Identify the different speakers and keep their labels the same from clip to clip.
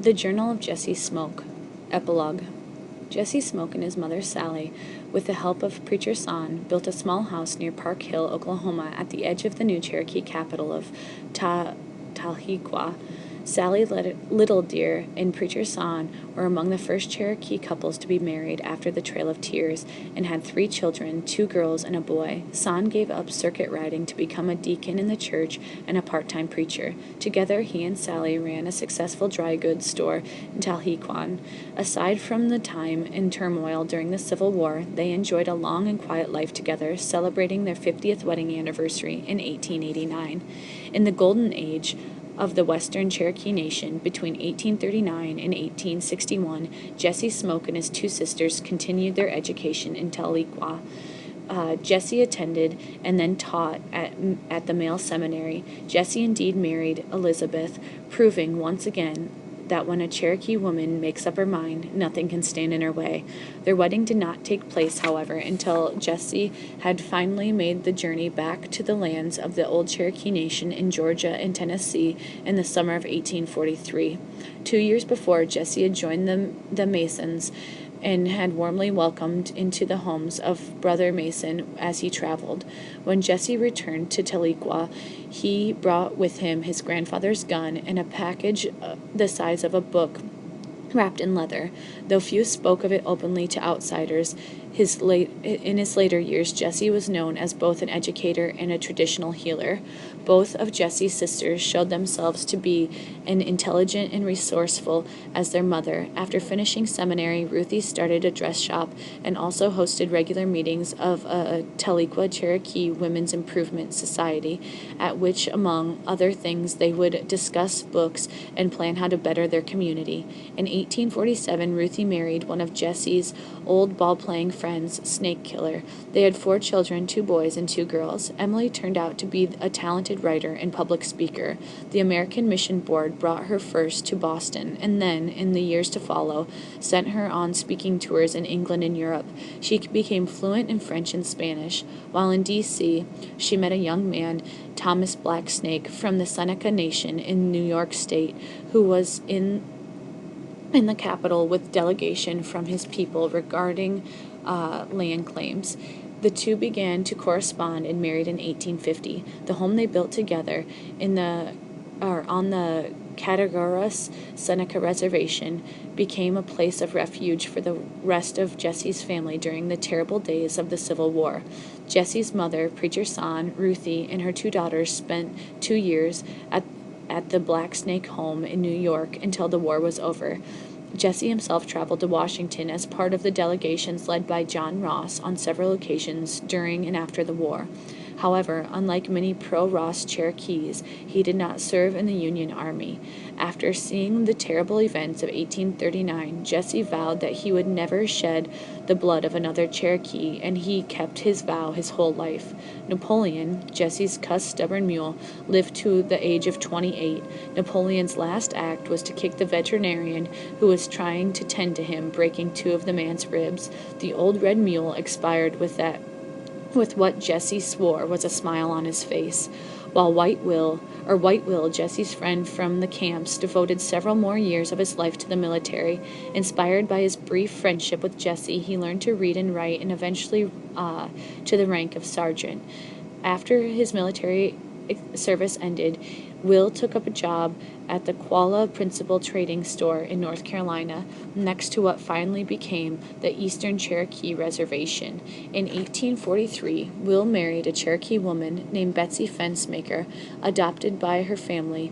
Speaker 1: The Journal of Jesse Smoke. Epilogue. Jesse Smoke and his mother Sally, with the help of Preacher San, built a small house near Park Hill, Oklahoma, at the edge of the new Cherokee capital of Tahlequah. Sally Little Deer and Preacher San were among the first Cherokee couples to be married after the Trail of Tears, and had 3 children, 2 girls and a boy. San gave up circuit riding to become a deacon in the church and a part-time preacher. Together, he and Sally ran a successful dry goods store in Tahlequah. Aside from the time and turmoil during the Civil War, they enjoyed a long and quiet life together, celebrating their 50th wedding anniversary in 1889. In the Golden Age of the Western Cherokee Nation, between 1839 and 1861, Jesse Smoke and his 2 sisters continued their education in Tahlequah. Jesse attended and then taught at the male seminary. Jesse indeed married Elizabeth, proving once again that when a Cherokee woman makes up her mind, nothing can stand in her way. Their wedding did not take place, however, until Jesse had finally made the journey back to the lands of the old Cherokee Nation in Georgia and Tennessee in the summer of 1843. 2 years before, Jesse had joined the Masons and had warmly welcomed into the homes of Brother Mason as he traveled. When Jesse returned to Tahlequah, he brought with him his grandfather's gun and a package the size of a book wrapped in leather. Though few spoke of it openly to outsiders, in his later years, Jesse was known as both an educator and a traditional healer. Both of Jesse's sisters showed themselves to be as intelligent and resourceful as their mother. After finishing seminary, Ruthie started a dress shop and also hosted regular meetings of a Tahlequah Cherokee Women's Improvement Society, at which, among other things, they would discuss books and plan how to better their community. In 1847, Ruthie married one of Jesse's old ball-playing friends, Snake Killer. They had 4 children, 2 boys and 2 girls. Emily turned out to be a talented writer and public speaker. The American Mission Board brought her first to Boston, and then, in the years to follow, sent her on speaking tours in England and Europe. She became fluent in French and Spanish. While in D.C., she met a young man, Thomas Blacksnake, from the Seneca Nation in New York State, who was in the capital with delegation from his people regarding land claims. The two began to correspond and married in 1850. The home they built together on the Cattaraugus Seneca Reservation became a place of refuge for the rest of Jesse's family during the terrible days of the Civil War. Jesse's mother, Preacher San, Ruthie, and her 2 daughters spent 2 years at the Blacksnake home in New York until the war was over. Jesse himself traveled to Washington as part of the delegations led by John Ross on several occasions during and after the war. However, unlike many pro-Ross Cherokees, he did not serve in the Union Army. After seeing the terrible events of 1839, Jesse vowed that he would never shed the blood of another Cherokee, and he kept his vow his whole life. Napoleon, Jesse's cussed stubborn mule, lived to the age of 28. Napoleon's last act was to kick the veterinarian who was trying to tend to him, breaking 2 of the man's ribs. The old red mule expired with what Jesse swore was a smile on his face, while White Will, Jesse's friend from the camps, devoted several more years of his life to the military. Inspired by his brief friendship with Jesse, he learned to read and write and eventually to the rank of sergeant. After his military service ended, Will took up a job at the Qualla Principal Trading Store in North Carolina, next to what finally became the Eastern Cherokee Reservation. In 1843, Will married a Cherokee woman named Betsy Fencemaker, adopted by her family.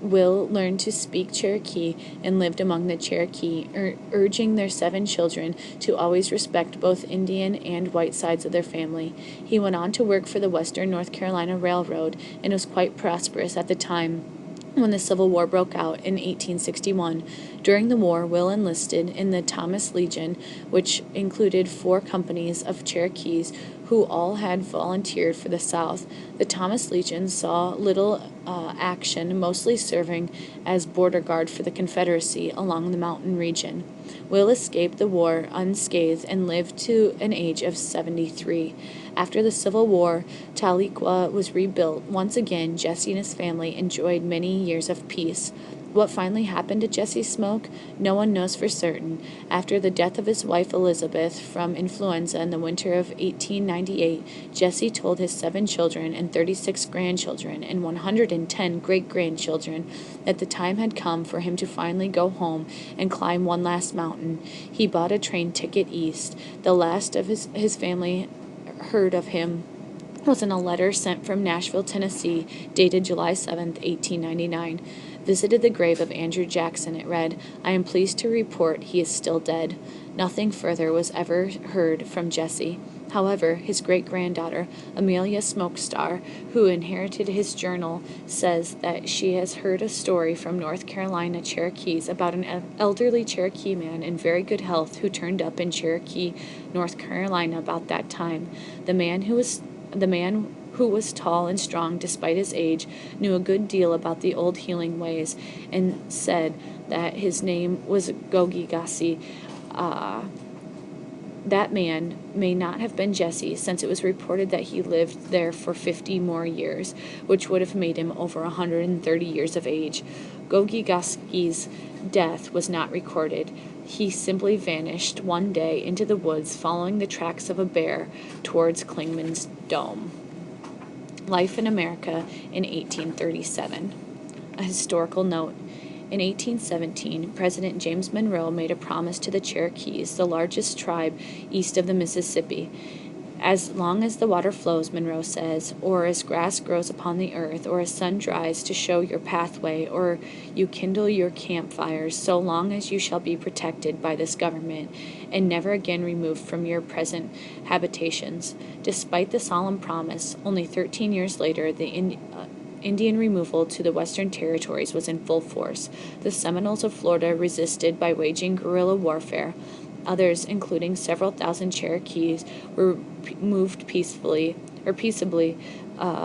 Speaker 1: Will learned to speak Cherokee and lived among the Cherokee, urging their 7 children to always respect both Indian and white sides of their family. He went on to work for the Western North Carolina Railroad and was quite prosperous at the time when the Civil War broke out in 1861. During the war, Will enlisted in the Thomas Legion, which included 4 companies of Cherokees who all had volunteered for the South. The Thomas Legion saw little action, mostly serving as border guard for the Confederacy along the mountain region. Will escaped the war unscathed and lived to an age of 73. After the Civil War, Tahlequah was rebuilt. Once again, Jesse and his family enjoyed many years of peace. What finally happened to Jesse Smoke? No one knows for certain. After the death of his wife Elizabeth from influenza in the winter of 1898, Jesse told his 7 children and 36 grandchildren and 110 great-grandchildren that the time had come for him to finally go home and climb one last mountain. He bought a train ticket east. The last of his family heard of him was in a letter sent from Nashville, Tennessee, dated July 7, 1899. Visited the grave of Andrew Jackson, it read, "I am pleased to report he is still dead." Nothing further was ever heard from Jesse. However, his great-granddaughter, Amelia Smokestar, who inherited his journal, says that she has heard a story from North Carolina Cherokees about an elderly Cherokee man in very good health who turned up in Cherokee, North Carolina about that time. The man who was tall and strong despite his age, knew a good deal about the old healing ways, and said that his name was Gogigasi. That man may not have been Jesse, since it was reported that he lived there for 50 more years, which would have made him over 130 years of age. Gogigasi's death was not recorded. He simply vanished one day into the woods, following the tracks of a bear towards Clingman's Dome. Life in America in 1837. A historical note. In 1817, President James Monroe made a promise to the Cherokees, the largest tribe east of the Mississippi. As long as the water flows, Monroe says, or as grass grows upon the earth, or as sun dries to show your pathway, or you kindle your campfires, so long as you shall be protected by this government, and never again removed from your present habitations. Despite the solemn promise, only 13 years later, the Indian removal to the Western Territories was in full force. The Seminoles of Florida resisted by waging guerrilla warfare. Others, including several thousand Cherokees, were moved peaceably,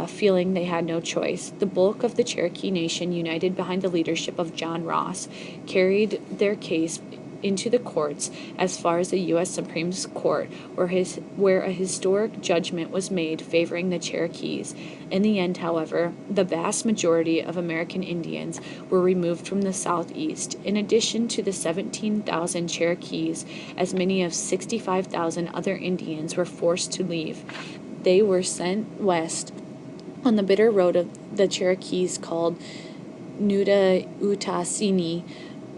Speaker 1: feeling they had no choice. The bulk of the Cherokee Nation, united behind the leadership of John Ross, carried their case into the courts as far as the U.S. Supreme Court, where a historic judgment was made favoring the Cherokees. In the end, however, the vast majority of American Indians were removed from the southeast. In addition to the 17,000 Cherokees, as many as 65,000 other Indians were forced to leave. They were sent west on the bitter road of the Cherokees called Nuda Utasini,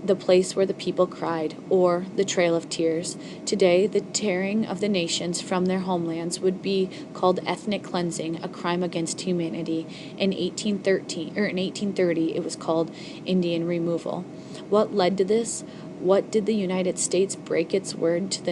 Speaker 1: the place where the people cried, or the Trail of Tears. Today, the tearing of the nations from their homelands would be called ethnic cleansing, a crime against humanity. In 1830, it was called Indian removal. What led to this? What did the United States break its word to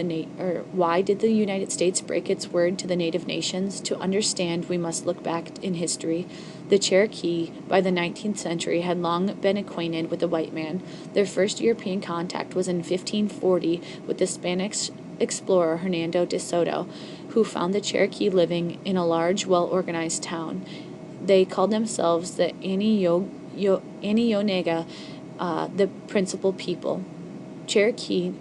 Speaker 1: why did the United States break its word to the native nations? To understand, we must look back in history. The Cherokee, by the 19th century, had long been acquainted with the white man. Their first European contact was in 1540 with the Spanish explorer Hernando de Soto, who found the Cherokee living in a large, well-organized town. They called themselves the Aniyonaga, the principal people. Cherokee,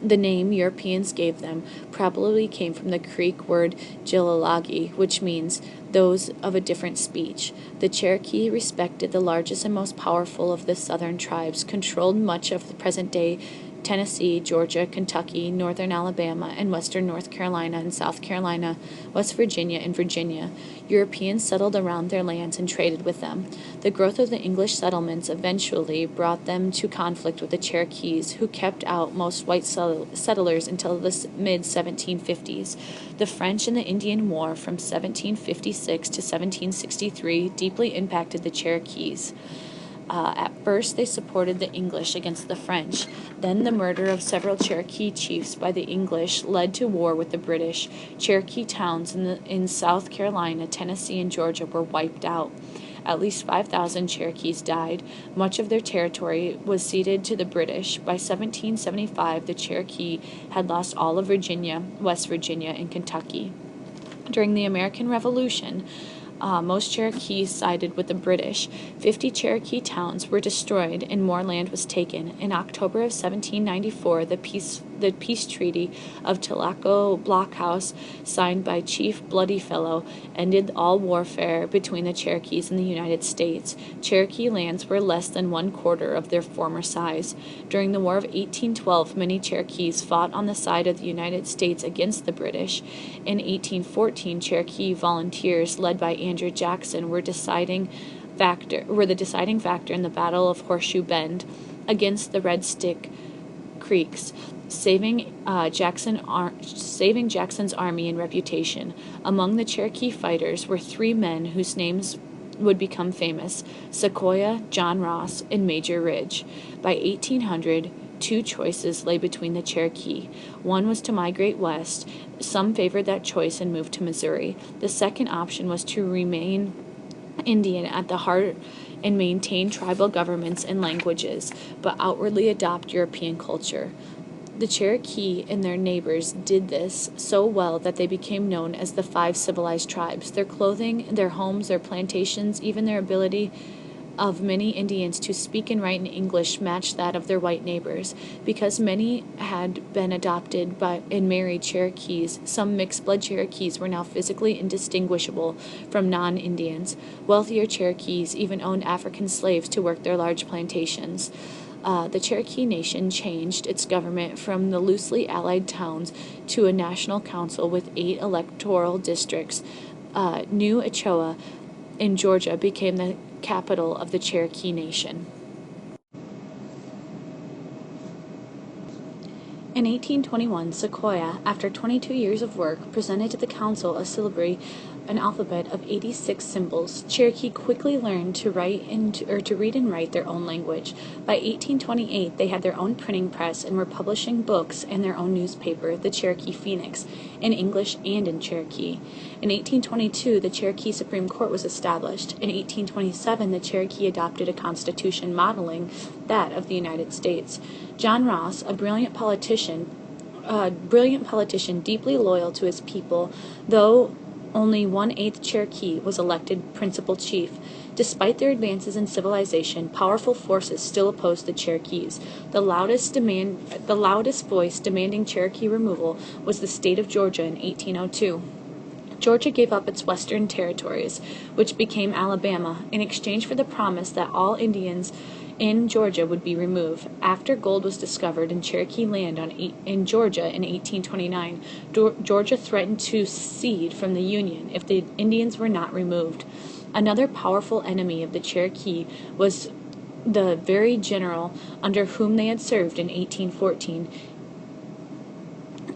Speaker 1: the name Europeans gave them, probably came from the Creek word Gililagi, which means those of a different speech. The Cherokee respected the largest and most powerful of the southern tribes, controlled much of the present-day Tennessee, Georgia, Kentucky, northern Alabama, and western North Carolina and South Carolina, West Virginia, and Virginia. Europeans settled around their lands and traded with them. The growth of the English settlements eventually brought them to conflict with the Cherokees, who kept out most white settlers until the mid-1750s. The French and the Indian War from 1756 to 1763 deeply impacted the Cherokees. At first, they supported the English against the French. Then the murder of several Cherokee chiefs by the English led to war with the British. Cherokee towns in South Carolina, Tennessee, and Georgia were wiped out. At least 5,000 Cherokees died. Much of their territory was ceded to the British. By 1775, the Cherokee had lost all of Virginia, West Virginia, and Kentucky. During the American Revolution, most Cherokees sided with the British. 50 Cherokee towns were destroyed and more land was taken. In October of 1794, the the peace treaty of Tlaco Blockhouse, signed by Chief Bloodyfellow, ended all warfare between the Cherokees and the United States. Cherokee lands were less than 1/4 of their former size. During the War of 1812, many Cherokees fought on the side of the United States against the British. In 1814, Cherokee volunteers, led by Andrew Jackson, were the deciding factor in the Battle of Horseshoe Bend against the Red Stick Creeks, saving Jackson's army and reputation. Among the Cherokee fighters were 3 men whose names would become famous: Sequoyah, John Ross, and Major Ridge. By 1800, 2 choices lay between the Cherokee. One was to migrate west. Some favored that choice and moved to Missouri. The second option was to remain Indian at the heart and maintain tribal governments and languages, but outwardly adopt European culture. The Cherokee and their neighbors did this so well that they became known as the 5 civilized tribes. Their clothing, their homes, their plantations, even their ability of many Indians to speak and write in English matched that of their white neighbors. Because many had been adopted and married Cherokees, some mixed-blood Cherokees were now physically indistinguishable from non-Indians. Wealthier Cherokees even owned African slaves to work their large plantations. The Cherokee Nation changed its government from the loosely allied towns to a national council with 8 electoral districts. New Ichoa in Georgia became the capital of the Cherokee Nation. In 1821, Sequoyah, after 22 years of work, presented to the council a syllabary, an alphabet of 86 symbols. Cherokee quickly learned to read and write their own language. By 1828, they had their own printing press and were publishing books and their own newspaper, the Cherokee Phoenix, in English and in Cherokee. In 1822, the Cherokee Supreme Court was established. In 1827, the Cherokee adopted a constitution modeling that of the United States. John Ross, a brilliant politician, deeply loyal to his people, though only 1/8 Cherokee, was elected principal chief. Despite their advances in civilization, powerful forces still opposed the Cherokees. The loudest voice demanding Cherokee removal was the state of Georgia in 1802. Georgia gave up its western territories, which became Alabama, in exchange for the promise that all Indians in Georgia would be removed. After gold was discovered in Cherokee land in Georgia in 1829, Georgia threatened to secede from the Union if the Indians were not removed. Another powerful enemy of the Cherokee was the very general under whom they had served in 1814.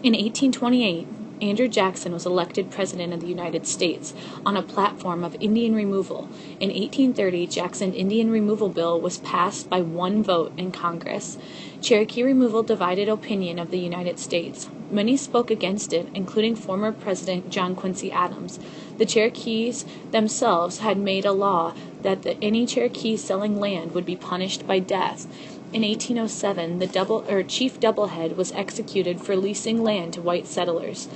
Speaker 1: In 1828, Andrew Jackson was elected President of the United States on a platform of Indian removal. In 1830, Jackson's Indian removal bill was passed by 1 vote in Congress. Cherokee removal divided opinion of the United States. Many spoke against it, including former President John Quincy Adams. The Cherokees themselves had made a law that any Cherokee selling land would be punished by death. In 1807, the Chief Doublehead was executed for leasing land to white settlers.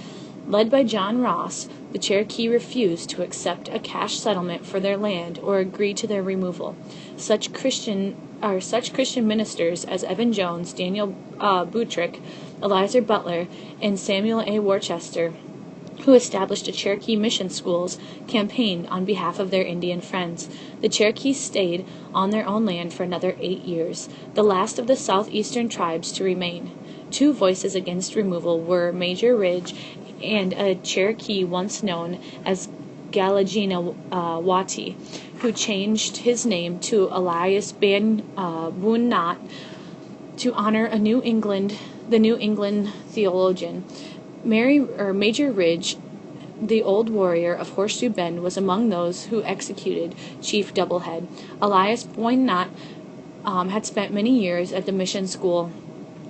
Speaker 1: Led by John Ross, the Cherokee refused to accept a cash settlement for their land or agree to their removal. Such Christian ministers as Evan Jones, Daniel Buttrick, Elizur Butler, and Samuel A. Worcester, who established a Cherokee mission schools, campaigned on behalf of their Indian friends. The Cherokees stayed on their own land for another 8 years, the last of the southeastern tribes to remain. 2 voices against removal were Major Ridge and a Cherokee once known as Galagina Wati, who changed his name to Elias Ban Woon Knott to honor the New England theologian. Major Ridge, the old warrior of Horseshoe Bend, was among those who executed Chief Doublehead. Elias Boyne Knott had spent many years at the mission school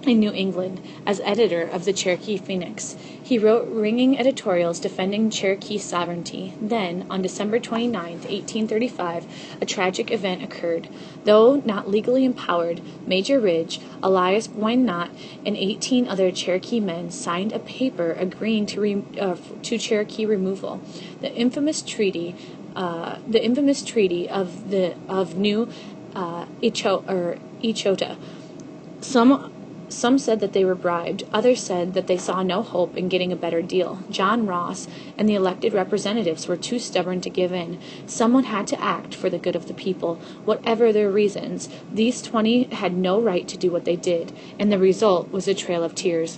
Speaker 1: in New England as editor of the Cherokee Phoenix. He wrote ringing editorials defending Cherokee sovereignty. Then, on December 29, 1835, a tragic event occurred. Though not legally empowered, Major Ridge, Elias Boyne Knott, and 18 other Cherokee men signed a paper agreeing to Cherokee removal. The infamous treaty of New Echota. Some Some said that they were bribed. Others said that they saw no hope in getting a better deal. John Ross and the elected representatives were too stubborn to give in. Someone had to act for the good of the people, whatever their reasons. These 20 had no right to do what they did, and the result was a trail of tears.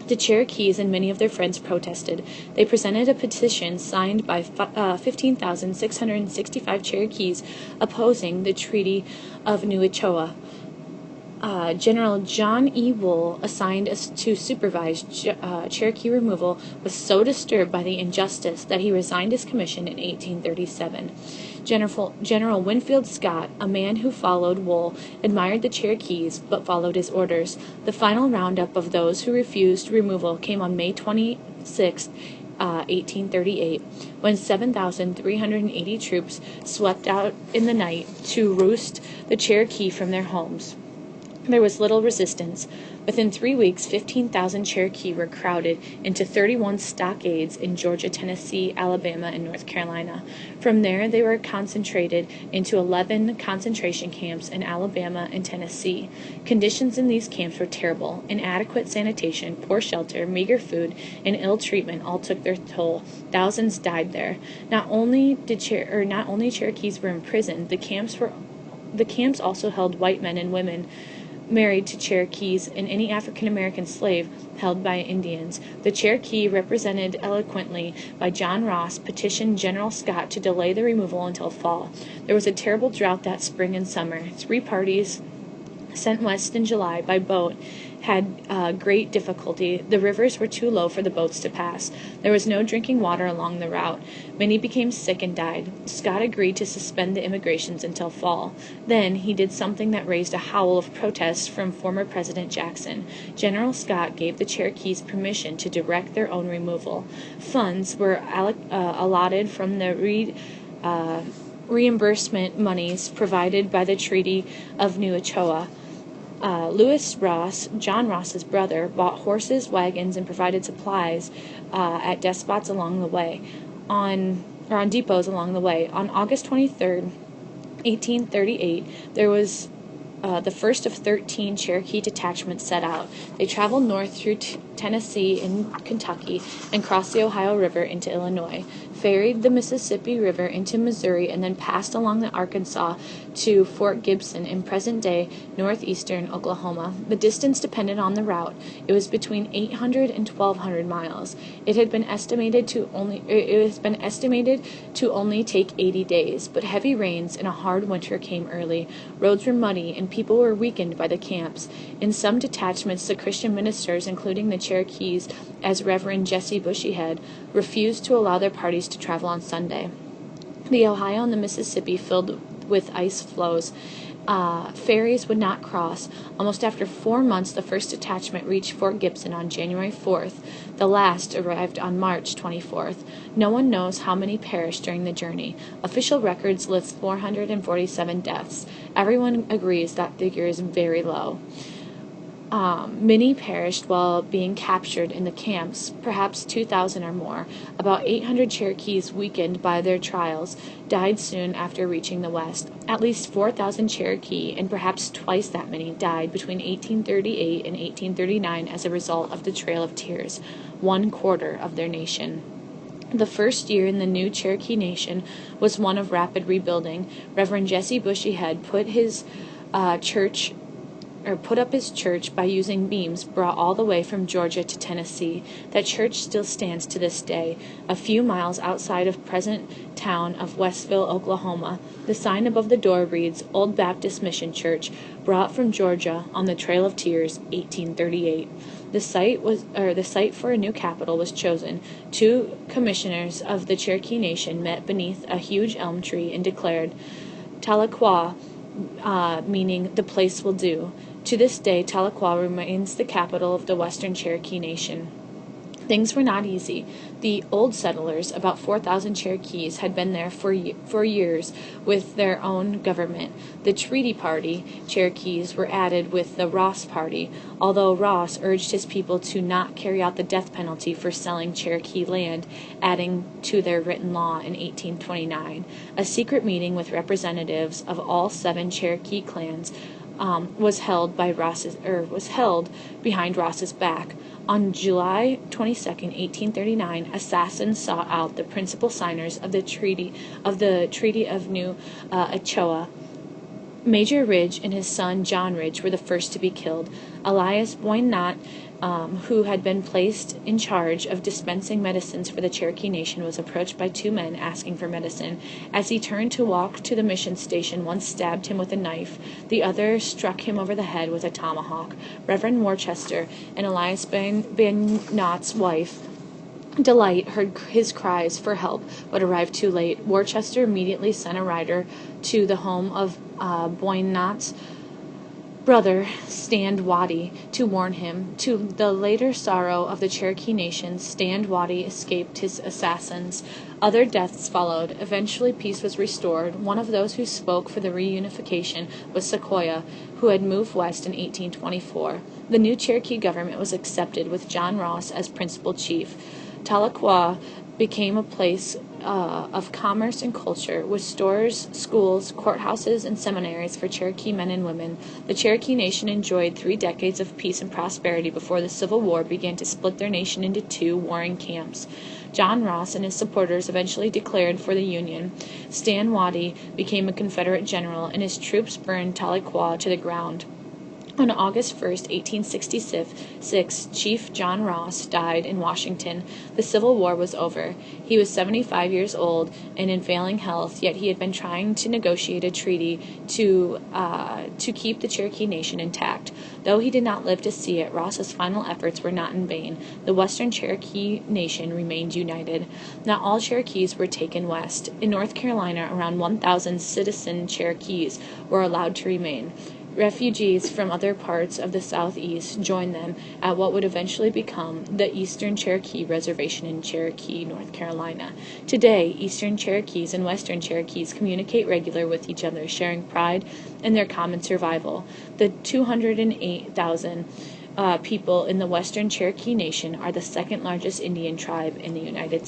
Speaker 1: The Cherokees and many of their friends protested. They presented a petition signed by 15,665 Cherokees opposing the Treaty of New Ichoa. General John E. Wool, assigned to supervise Cherokee removal, was so disturbed by the injustice that he resigned his commission in 1837. General Winfield Scott, a man who followed Wool, admired the Cherokees but followed his orders. The final roundup of those who refused removal came on May 26, 1838, when 7,380 troops swept out in the night to roust the Cherokee from their homes. There was little resistance. Within 3 weeks, 15,000 Cherokee were crowded into 31 stockades in Georgia, Tennessee, Alabama, and North Carolina. From there, they were concentrated into 11 concentration camps in Alabama and Tennessee. Conditions in these camps were terrible. Inadequate sanitation, poor shelter, meager food, and ill treatment all took their toll. Thousands died there. Not only Cherokees were imprisoned, the camps also held white men and women married to Cherokees and any African American slave held by Indians. The Cherokee, represented eloquently by John Ross, petitioned General Scott to delay the removal until fall. There was a terrible drought that spring and summer. 3 parties sent west in July by boat had great difficulty. The rivers were too low for the boats to pass. There was no drinking water along the route. Many became sick and died. Scott agreed to suspend the immigrations until fall. Then he did something that raised a howl of protest from former President Jackson. General Scott gave the Cherokees permission to direct their own removal. Funds were allotted from the reimbursement monies provided by the Treaty of New Ichoa. Lewis Ross, John Ross's brother, bought horses, wagons, and provided supplies at depots along the way. On depots along the way. On August 23rd, 1838, there was the first of 13 Cherokee detachments set out. They traveled north through Tennessee and Kentucky and crossed the Ohio River into Illinois, ferried the Mississippi River into Missouri, and then passed along the Arkansas to Fort Gibson in present-day northeastern Oklahoma. The distance depended on the route. It was between 800 and 1,200 miles. It has been estimated to only take 80 days, but heavy rains and a hard winter came early. Roads were muddy, and people were weakened by the camps. In some detachments, the Christian ministers, including the Cherokees, as Reverend Jesse Bushyhead, refused to allow their parties to travel on Sunday. The Ohio and the Mississippi filled with ice floes. Ferries would not cross. Almost after 4 months, the first detachment reached Fort Gibson on January 4th. The last arrived on March 24th. No one knows how many perished during the journey. Official records list 447 deaths. Everyone agrees that figure is very low. Many perished while being captured in the camps, perhaps 2,000 or more. About 800 Cherokees, weakened by their trials, died soon after reaching the West. At least 4,000 Cherokee, and perhaps twice that many, died between 1838 and 1839 as a result of the Trail of Tears, 1/4 of their nation. The first year in the new Cherokee Nation was one of rapid rebuilding. Reverend Jesse Bushyhead put up his church by using beams brought all the way from Georgia to Tennessee. That church still stands to this day, a few miles outside of present town of Westville, Oklahoma. The sign above the door reads, Old Baptist Mission Church, brought from Georgia on the Trail of Tears, 1838. The site for a new capital was chosen. 2 commissioners of the Cherokee Nation met beneath a huge elm tree and declared, Tahlequah, meaning the place will do. To this day, Tahlequah remains the capital of the Western Cherokee Nation. Things were not easy. The old settlers, about 4,000 Cherokees, had been there for years with their own government. The Treaty Party Cherokees were added with the Ross Party, although Ross urged his people to not carry out the death penalty for selling Cherokee land, adding to their written law in 1829. A secret meeting with representatives of all 7 Cherokee clans was held behind Ross's back. On July 22, 1839, assassins sought out the principal signers of the Treaty of New Echoa. Major Ridge and his son John Ridge were the first to be killed. Elias Boynott, who had been placed in charge of dispensing medicines for the Cherokee Nation, was approached by two men asking for medicine. As he turned to walk to the mission station, one stabbed him with a knife. The other struck him over the head with a tomahawk. Reverend Worcester and Elias Boynott's wife, Delight, heard his cries for help, but arrived too late. Worcester immediately sent a rider to the home of Boynott's brother, Stand Watie, to warn him. To the later sorrow of the Cherokee Nation, Stand Watie escaped his assassins. Other deaths followed. Eventually peace was restored. One of those who spoke for the reunification was Sequoyah, who had moved west in 1824. The new Cherokee government was accepted, with John Ross as principal chief. Tahlequah became a place of commerce and culture, with stores, schools, courthouses, and seminaries for Cherokee men and women. The Cherokee Nation enjoyed 3 decades of peace and prosperity before the Civil War began to split their nation into 2 warring camps. John Ross and his supporters eventually declared for the Union. Stand Watie became a Confederate general, and his troops burned Tahlequah to the ground. On August 1, 1866, Chief John Ross died in Washington. The Civil War was over. He was 75 years old and in failing health, yet he had been trying to negotiate a treaty to keep the Cherokee Nation intact. Though he did not live to see it, Ross's final efforts were not in vain. The Western Cherokee Nation remained united. Not all Cherokees were taken west. In North Carolina, around 1,000 citizen Cherokees were allowed to remain. Refugees from other parts of the Southeast joined them at what would eventually become the Eastern Cherokee Reservation in Cherokee, North Carolina. Today, Eastern Cherokees and Western Cherokees communicate regularly with each other, sharing pride in their common survival. The 208,000 people in the Western Cherokee Nation are the second largest Indian tribe in the United States.